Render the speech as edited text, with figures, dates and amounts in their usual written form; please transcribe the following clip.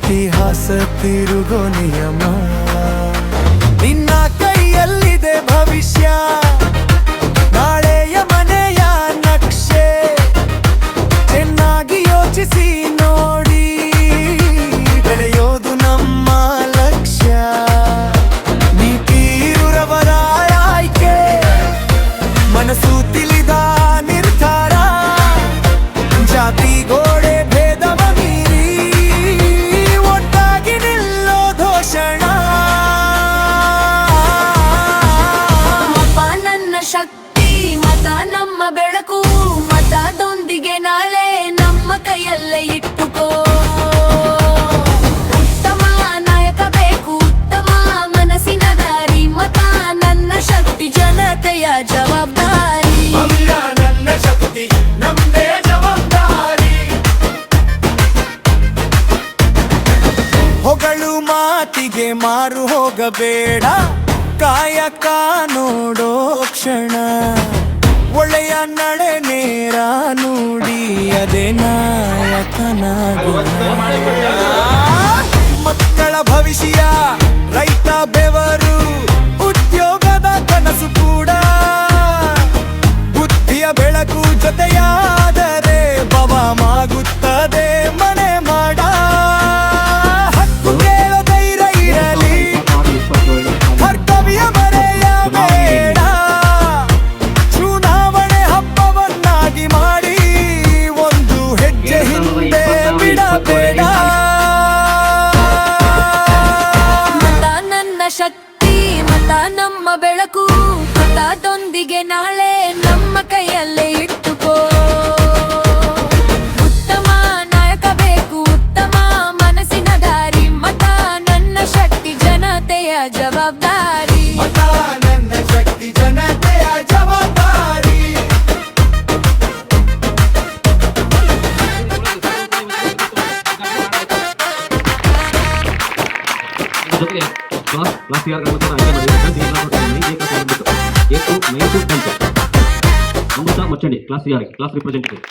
ಇತಿಹಾಸ ತಿರುಗೋ ನಿಯಮ. ನಿನ್ನ ಕೈಯಲ್ಲಿದೆ ಭವಿಷ್ಯ, ನಾಳೆಯ ಮನೆಯ ನಕ್ಷೆ. ಚೆನ್ನಾಗಿ ಯೋಚಿಸಿ ನೋಡಿ, ಬೆಳೆಯೋದು ನಮ್ಮ ಲಕ್ಷ್ಯ. ನೀತಿರವರ ಆಯ್ಕೆ, ಮನಸ್ಸು ತಿಳಿದ ನಿರ್ಧಾರ. ಜಾತಿ ಗೋಡೆ ಭೇದವ ಮೀರಿ ಒಟ್ಟಾಗಿ ನಿಲ್ಲೋ ಘೋಷಣ. ಮತ ನನ್ನ ಶಕ್ತಿ, ಮತ ನಮ್ಮ ಬೆಳಕು. ಮತದೊಂದಿಗೆ ನಾಳೆ ನಮ್ಮ ಕೈಯಲ್ಲೇ ಇಟ್ಟುಕೋ. ಉತ್ತಮ ನಾಯಕ ಬೇಕು, ಉತ್ತಮ ಮನಸ್ಸಿನ ದಾರಿ. ಮತ ನನ್ನ ಶಕ್ತಿ, ಜನತೆಯ ಜವಾಬ್ದಾರಿ. ನನ್ನ ಶಕ್ತಿ ನಮ್ದೇ ಜವಾಬ್ದಾರಿ. ಹೊಗಳು ಮಾತಿಗೆ ಮಾರು ಹೋಗಬೇಡ, ಕಾಯಕ ನೋಡೋ ಕ್ಷಣ. ಒಳ್ಳೆಯ ನಡೆ ನೇರ ನುಡಿ, ಅದೇ ನಾಯಕನ ಗುಣ. ಮಕ್ಕಳ ಭವಿಷ್ಯ, ರೈತ ಬೆವರು, ಉದ್ಯೋಗದ ಕನಸು ಕೂಡ. ಬುದ್ಧಿಯ ಬೆಳಕು ಜೊತೆಯಾದರೆ ಭವಮಾಗುತ್ತದೆ ಮನೆ ಮಾಡ. ಹಕ್ಕು ಕೇಳೋ ಧೈರ್ಯ ಇರಲಿ, ಕರ್ತವ್ಯ ಮರೆಯಬೇಡ. ಚುನಾವಣೆ ಹಬ್ಬವನ್ನಾಗಿ ಮಾಡಿ, ಒಂದು ಹೆಜ್ಜೆ ಹಿಂದೆ ಬಿಡಬೇಡ. ಮತ ನನ್ನ ಶಕ್ತಿ, ಮತ ನಮ್ಮ ಬೆಳಕು. ಮತದೊಂದಿಗೆ ನಾಳೆ ನಮ್ಮ ಕೈಯಲ್ಲೇ ಇಟ್ಟುಕೋ. ಉತ್ತಮ ನಾಯಕ ಬೇಕು, ಉತ್ತಮ ಮನಸ್ಸಿನ ದಾರಿ. ಮತ ನನ್ನ ಶಕ್ತಿ, ಜನತೆಯ ಜವಾಬ್ದಾರಿ. ಮತ ನನ್ನ ಶಕ್ತಿ, ಜನತೆಯ ಜವಾಬ್ದಾರಿ. ಜೊತೆಗೆ ಕ್ಲಾಸ್ ಯಾರು ಅಮೃತ ಮಚ್ಚಂಡಿ ಕ್ಲಾಸ್ ರಿಪ್ರೆಸೆಂಟೇಟಿವ್.